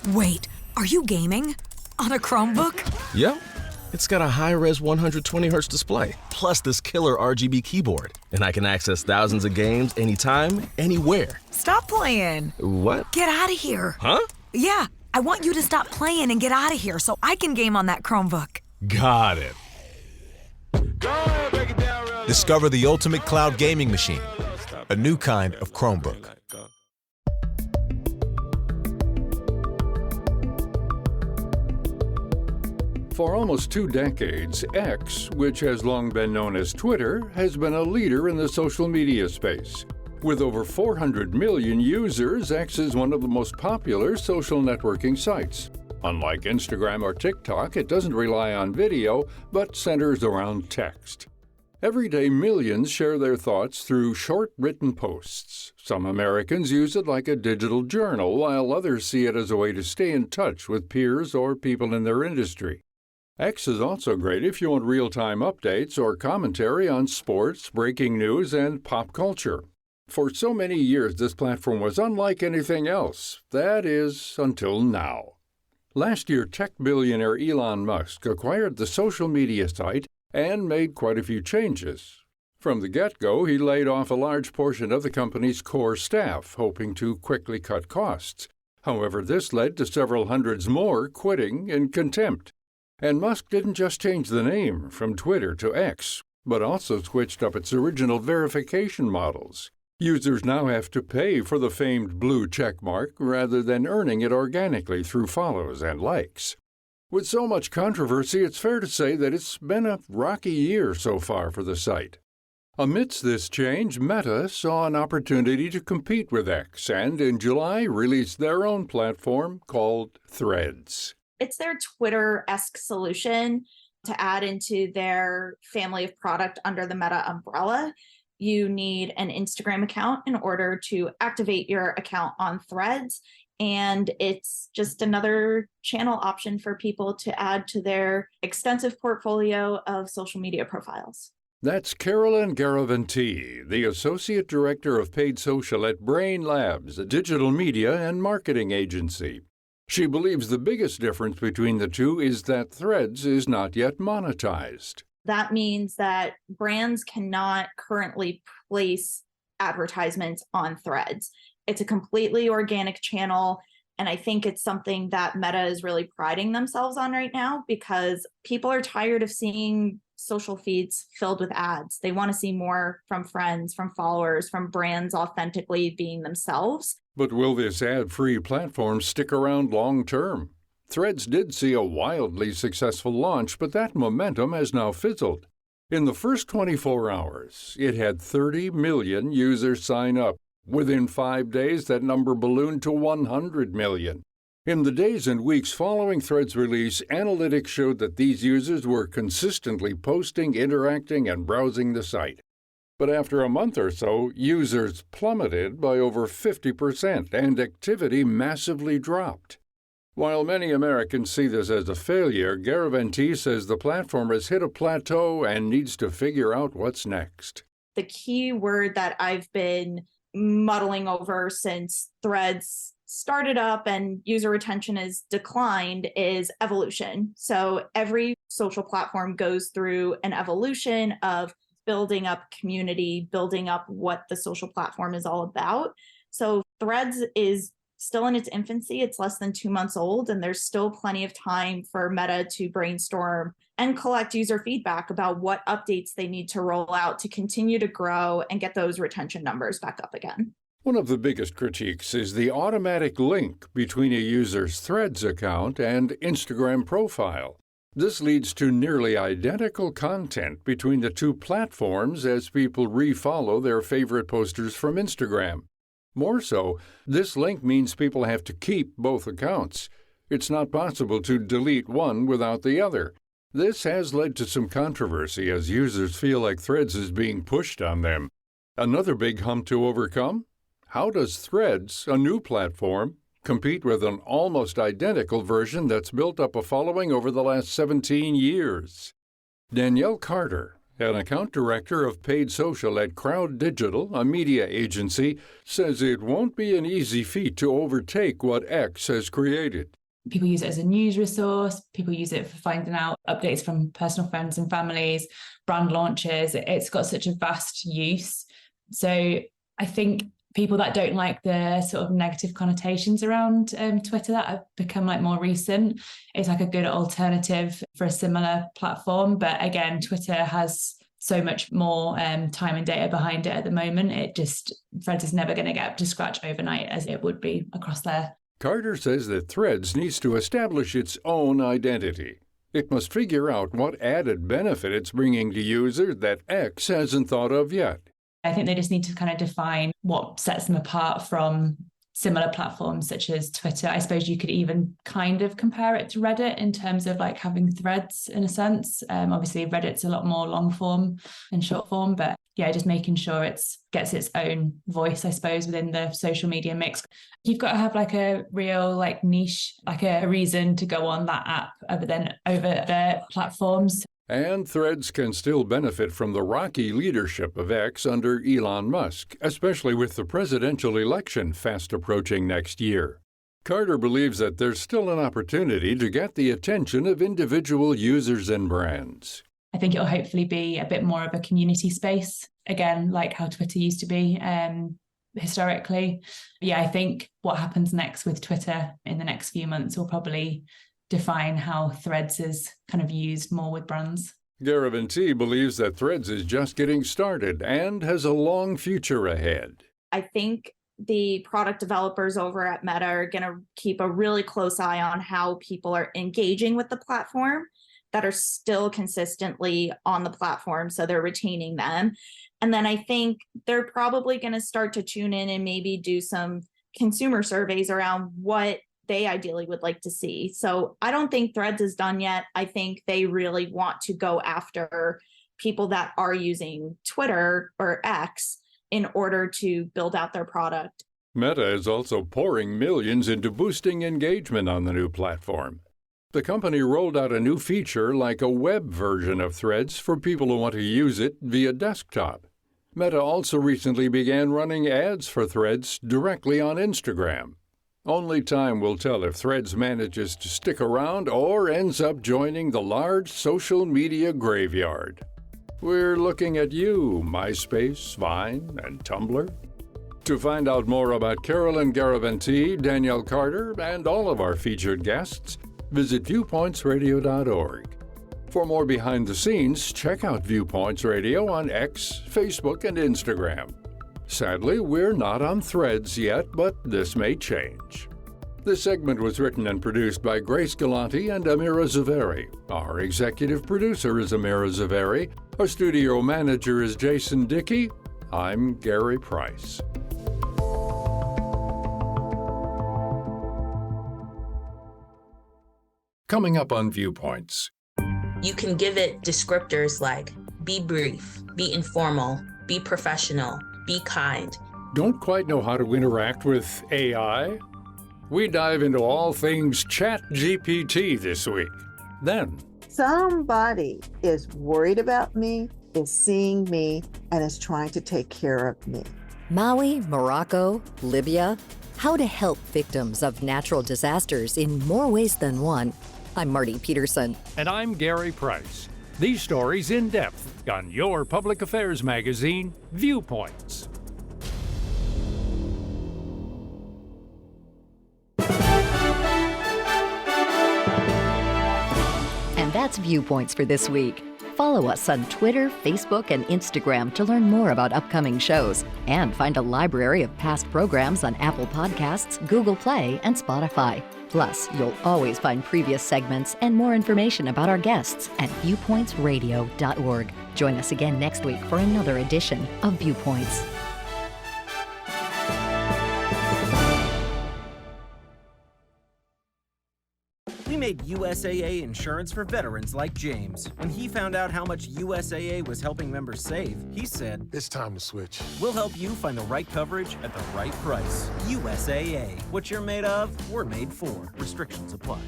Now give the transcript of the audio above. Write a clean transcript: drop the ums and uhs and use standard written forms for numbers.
Wait, are you gaming? On a Chromebook? Yep. It's got a high-res 120Hz display, plus this killer RGB keyboard. And I can access thousands of games anytime, anywhere. Stop playing. What? Get out of here. Huh? Yeah, I want you to stop playing and get out of here so I can game on that Chromebook. Got it. Discover the ultimate cloud gaming machine, a new kind of Chromebook. For almost 2 decades, X, which has long been known as Twitter, has been a leader in the social media space. With over 400 million users, X is one of the most popular social networking sites. Unlike Instagram or TikTok, it doesn't rely on video, but centers around text. Every day, millions share their thoughts through short written posts. Some Americans use it like a digital journal, while others see it as a way to stay in touch with peers or people in their industry. X is also great if you want real-time updates or commentary on sports, breaking news, and pop culture. For so many years, this platform was unlike anything else. That is, until now. Last year, tech billionaire Elon Musk acquired the social media site and made quite a few changes. From the get-go, he laid off a large portion of the company's core staff, hoping to quickly cut costs. However, this led to several hundreds more quitting in contempt. And Musk didn't just change the name from Twitter to X, but also switched up its original verification models. Users now have to pay for the famed blue check mark rather than earning it organically through follows and likes. With so much controversy, it's fair to say that it's been a rocky year so far for the site. Amidst this change, Meta saw an opportunity to compete with X and in July released their own platform called Threads. It's their Twitter-esque solution to add into their family of product under the Meta umbrella. You need an Instagram account in order to activate your account on Threads, and it's just another channel option for people to add to their extensive portfolio of social media profiles. That's Carolyn Garaventi, the Associate Director of Paid Social at Brain Labs, a digital media and marketing agency. She believes the biggest difference between the two is that Threads is not yet monetized. That means that brands cannot currently place advertisements on Threads. It's a completely organic channel, and I think it's something that Meta is really priding themselves on right now because people are tired of seeing social feeds filled with ads. They want to see more from friends, from followers, from brands authentically being themselves. But will this ad-free platform stick around long-term? Threads did see a wildly successful launch, but that momentum has now fizzled. In the first 24 hours, it had 30 million users sign up. Within 5 days, that number ballooned to 100 million. In the days and weeks following Threads' release, analytics showed that these users were consistently posting, interacting, and browsing the site. But after a month or so, users plummeted by over 50% and activity massively dropped. While many Americans see this as a failure, Garaventi says the platform has hit a plateau and needs to figure out what's next. The key word that I've been muddling over since Threads started up and user retention has declined is evolution. So every social platform goes through an evolution of building up community, building up what the social platform is all about. So Threads is still in its infancy. It's less than 2 months old, and there's still plenty of time for Meta to brainstorm and collect user feedback about what updates they need to roll out to continue to grow and get those retention numbers back up again. One of the biggest critiques is the automatic link between a user's Threads account and Instagram profile. This leads to nearly identical content between the two platforms as people refollow their favorite posters from Instagram. More so, this link means people have to keep both accounts. It's not possible to delete one without the other. This has led to some controversy as users feel like Threads is being pushed on them. Another big hump to overcome? How does Threads, a new platform, compete with an almost identical version that's built up a following over the last 17 years? Danielle Carter, An account director of paid social at Crowd Digital, a media agency, says it won't be an easy feat to overtake what X has created. People use it as a news resource. People use it for finding out updates from personal friends and families, brand launches. It's got such a vast use. So I think people that don't like the sort of negative connotations around Twitter that have become like more recent, it's like a good alternative for a similar platform. But again, Twitter has so much more time and data behind it at the moment. Threads is never going to get up to scratch overnight as it would be across there. Carter says that Threads needs to establish its own identity. It must figure out what added benefit it's bringing to users that X hasn't thought of yet. I think they just need to kind of define what sets them apart from similar platforms such as Twitter. I suppose you could even kind of compare it to Reddit in terms of like having threads in a sense. Obviously, Reddit's a lot more long form and short form, but yeah, just making sure it gets its own voice, I suppose, within the social media mix. You've got to have like a real like niche, like a reason to go on that app other than over the platforms. And Threads can still benefit from the rocky leadership of X under Elon Musk, especially with the presidential election fast approaching next year. Carter believes that there's still an opportunity to get the attention of individual users and brands. I think it'll hopefully be a bit more of a community space, again, like how Twitter used to be historically. Yeah, I think what happens next with Twitter in the next few months will probably define how Threads is kind of used more with brands. Garavantee believes that Threads is just getting started and has a long future ahead. I think the product developers over at Meta are going to keep a really close eye on how people are engaging with the platform that are still consistently on the platform, so they're retaining them. And then I think they're probably going to start to tune in and maybe do some consumer surveys around what they ideally would like to see. So I don't think Threads is done yet. I think they really want to go after people that are using Twitter or X in order to build out their product. Meta is also pouring millions into boosting engagement on the new platform. The company rolled out a new feature like a web version of Threads for people who want to use it via desktop. Meta also recently began running ads for Threads directly on Instagram. Only time will tell if Threads manages to stick around or ends up joining the large social media graveyard. We're looking at you, MySpace, Vine, and Tumblr. To find out more about Carolyn Garavantee, Danielle Carter, and all of our featured guests, visit viewpointsradio.org. For more behind the scenes, check out Viewpoints Radio on X, Facebook, and Instagram. Sadly, we're not on Threads yet, but this may change. This segment was written and produced by Grace Galante and Amira Zaveri. Our executive producer is Amira Zaveri. Our studio manager is Jason Dickey. I'm Gary Price. Coming up on Viewpoints. You can give it descriptors like be brief, be informal, be professional, be kind. Don't quite know how to interact with AI? We dive into all things ChatGPT this week. Then, somebody is worried about me, is seeing me, and is trying to take care of me. Maui, Morocco, Libya. How to help victims of natural disasters in more ways than one. I'm Marty Peterson. And I'm Gary Price. These stories in depth on your public affairs magazine, Viewpoints. And that's Viewpoints for this week. Follow us on Twitter, Facebook, and Instagram to learn more about upcoming shows and find a library of past programs on Apple Podcasts, Google Play, and Spotify. Plus, you'll always find previous segments and more information about our guests at viewpointsradio.org. Join us again next week for another edition of Viewpoints. We made USAA insurance for veterans like James. When he found out how much USAA was helping members save, he said, "It's time to switch." We'll help you find the right coverage at the right price. USAA. What you're made of, we're made for. Restrictions apply.